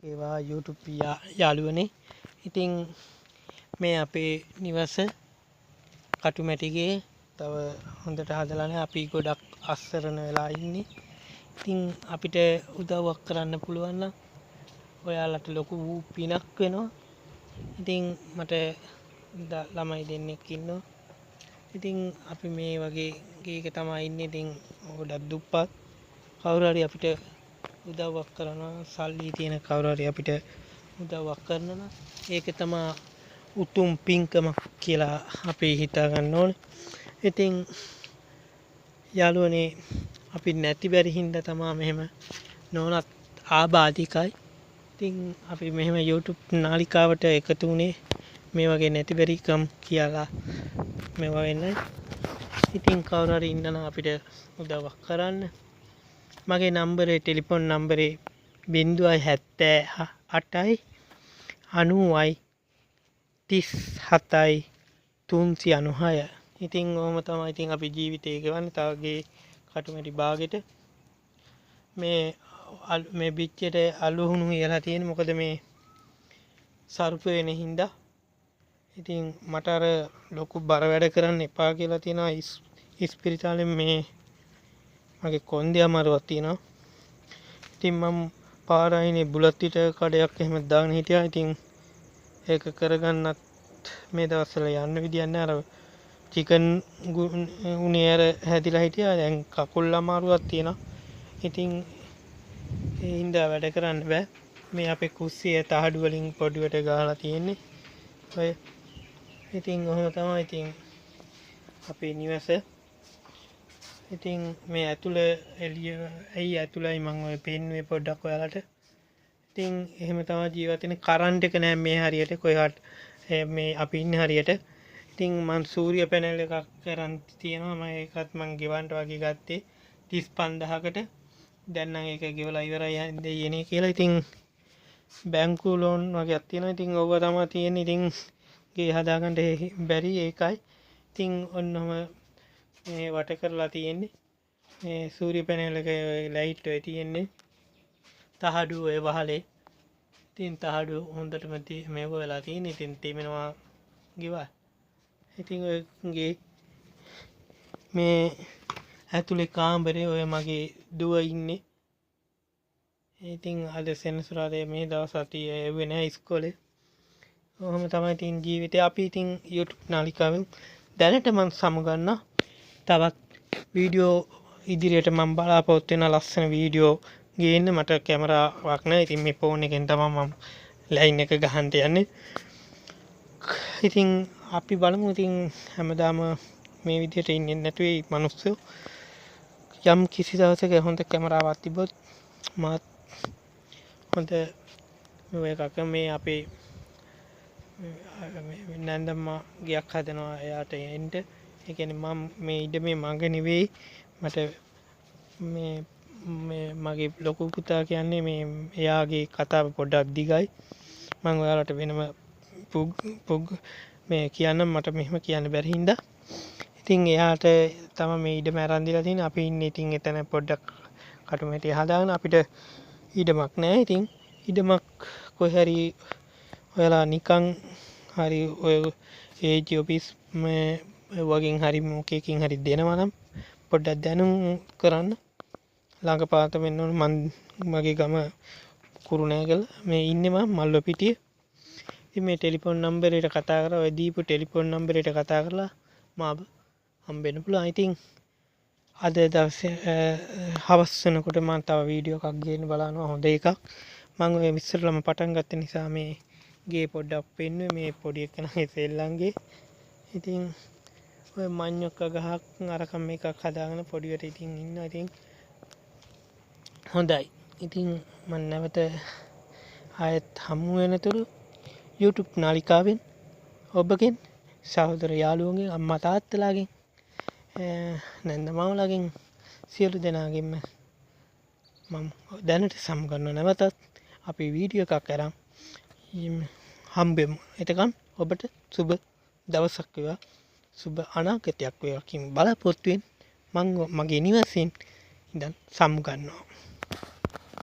ඒවා YouTube යාළුවනේ. ඉතින් මේ අපේ නිවස කටුමැටිගේ තව හොඳට හදලා නැහැ. අපි ගොඩක් අස්සරණ වෙලා ඉන්නේ. ඉතින් අපිට උදව්වක් කරන්න පුළුවන් නම් ඔයාලට ලොකු පිනක් වෙනවා. ඉතින් මට ළමයි දෙන්නෙක් ඉන්නවා. ඉතින් අපි මේ වගේ ගේක තමයි ඉන්නේ. ඉතින් ගොඩක් දුප්පත්. කවුරු හරි අපිට උදව්වක් කරනවා, සල්ලි තියෙන කවුරු හරි අපිට උදව්වක් කරනවා, ඒක තමයි උතුම් පින්කම කියලා අපි හිතා ගන්න ඕනේ. ඉතින් යාළුවනේ අපි නැති බැරි හින්දා තමයි මෙහෙම නෝනත් ආබාධිකයි. ඉතින් අපි මෙහෙම YouTube නාලිකාවට එකතු වුණේ මේ වගේ නැති බැරිකම් කියලා මේවා වෙන්නේ. ඉතින් කවුරු හරි ඉන්නා අපිට උදව්වක් කරන්න. මගේ නම්බරේ ටෙලිෆෝන් නම්බරේ 078යි 90යි 37යි 396. ඉතින් ඔහොම තමයි ඉතින් අපි ජීවිතේ ගෙවන්නේ. තවගේ කටුමැටි බාගෙට මේ පිච්චෙට අලුහුණු කියලා තියෙන. මොකද මේ සරුප වෙන හින්දා. ඉතින් මට අර ලොකු බර වැඩ කරන්න එපා කියලා තියෙනවා. ඉස්පිරිතාලෙන් මේ මගේ කොන්දේ අමාරුවක් තියෙනවා. ඉතින් මම පාරයිනේ බුලත් පිට කඩයක් එහෙම දාගෙන හිටියා. ඉතින් ඒක කරගන්නත් මේ දවස්වල යන්න විදියක් නැහැ. අර චිකන් උනේ අර හැදිලා හිටියා. දැන් කකුල් අමාරුවක් තියෙනවා. ඉතින් ඒ හින්දා වැඩ කරන්න බෑ. මේ අපේ කුස්සිය තහඩු වලින් පොඩිවට ගහලා තියෙන්නේ. ඔය ඉතින් ඔහොම තමයි ඉතින් අපේ නිවස. ඉතින් මේ ඇතුළ එළිය ඇයි ඇතුළයි මම ඔය පෙන්නුවේ පොඩ්ඩක් ඔයාලට. ඉතින් එහෙම තමයි ජීවත් වෙන්නේ. කරන්ට් එක නැහැ මේ හරියට කොහෙවත් මේ අපි ඉන්න හරියට. ඉතින් මම සූර්ය පැනල් එකක් කරන් තියෙනවා. මම ඒකත් මම ගෙවන්න වගේ ගත්තේ 35000කට. දැන් නම් ඒක ගෙවලා ඉවරයි දෙයනේ කියලා. ඉතින් බැංකු ලෝන් වගේක් තියෙනවා. ඉතින් ඕව තමයි තියෙන්නේ. ඉතින් ගේ හදාගන්න බැරි ඒකයි. ඉතින් ඔන්නම මේ වට කරලා තියෙන්නේ. මේ සූර්ය පැනල් එක ලයිට් ඔය තියෙන්නේ. තහඩු ඔය වහලේ. ඉතින් තහඩු හොඳටම මේව වෙලා තියෙන්නේ. ඉතින් තේමෙනවා ගෙවල්. ඉතින් ඔයගේ මේ ඇතුලේ කාමරේ ඔය මගේ දුව ඉන්නේ. ඉතින් අද සෙනසුරාදා මේ දවස් අපි එව්වේ නැහැ ඉස්කෝලේ. ඔහොම තමයි ඉතින් ජීවිතේ. අපි ඉතින් YouTube නාලිකාවෙන් දැනට මම සමුගන්න තවත් වීඩියෝ ඉදිරියට මම බලාපොරොත්තු වෙන ලස්සන වීඩියෝ ගේන්න. මට කැමරාවක් නැහැ. ඉතින් මේ ෆෝන් එකෙන් තමයි මම ලයින් එක ගහන්න යන්නේ. ඉතින් අපි බලමු. ඉතින් හැමදාම මේ විදිහට ඉන්නේ නැතුවේ මිනිස්සු. යම් කිසි දවසක හොඳ කැමරාවක් තිබ්බොත් මාත් හොඳ එකක් මේ අපේ නන්දම්මා ගයක් හදනවා එයාට එන්න. ඒ කියන්නේ මම මේ ඉඩමේ මඟ නෙවෙයි. මට මේ මගේ ලොකු පුතා කියන්නේ මේ එයාගේ කතාව පොඩ්ඩක් දිගයි. මම ඔයාලට වෙනම පුග් මේ කියන්න මට මෙහෙම කියන්න බැරි හින්දා. ඉතින් එයාට තමයි මේ ඉඩම අරන් දීලා තියෙන්නේ. අපි ඉන්නේ ඉතින් එතන පොඩ්ඩක් කටුමැටි හදාගෙන අපිට ඉඩමක් නැහැ. ඉතින් ඉඩමක් කොහේ හරි ඔයාලා නිකන් හරි ඔය ඒජ් ඔෆිස් මේ වගේ හරි මොකකින් හරි දෙනවා නම් පොඩ්ඩක් දැනුම් කරන්න. ළඟපාත වෙන්න ඕන. මගේ ගම කුරුණෑගල මේ ඉන්නේ මම මල්ලොපිටිය. ඉතින් මේ ටෙලිෆෝන් නම්බරේට කතා කරලා ඔය දීපු ටෙලිෆෝන් නම්බරේට කතා කරලා මාව හම්බෙන්න පුළුවන්. ඉතින් අද දවසේ හවස් වෙනකොට මම තව වීඩියෝ එකක් ගේන්න බලනවා. හොඳ එකක්. මම ඔය ඉස්සරලම පටන් ගත්ත නිසා මේ ගේ පොඩ්ඩක් පෙන්නුවේ. මේ පොඩි එකනගේ සෙල්ලම්ගේ. ඉතින් ඔය මඤ්ඤොක්ක ගහක් අරකම් එකක් හදාගෙන පොඩියට ඉතින් ඉන්නවා. ඉතින් හොඳයි. ඉතින් මම නැවත ආයෙත් හමු වෙනතුරු YouTube නාලිකාවෙන් ඔබගෙන් සහෝදර යාළුවෝගෙන් අම්මා තාත්තලාගෙන් නැන්දමාවලාගෙන් සියලු දෙනාගෙන්ම මම දැනට සමුගන්න. නැවතත් අපි වීඩියෝ එකක් අරන් හම්බෙමු. එතකන් ඔබට සුබ දවසක් වේවා. සුබ අනාගතයක් වේවා කියන බලාපොරොත්තුෙන් මම මගේ නිවසෙන් ඉඳන් සමුගන්නවා.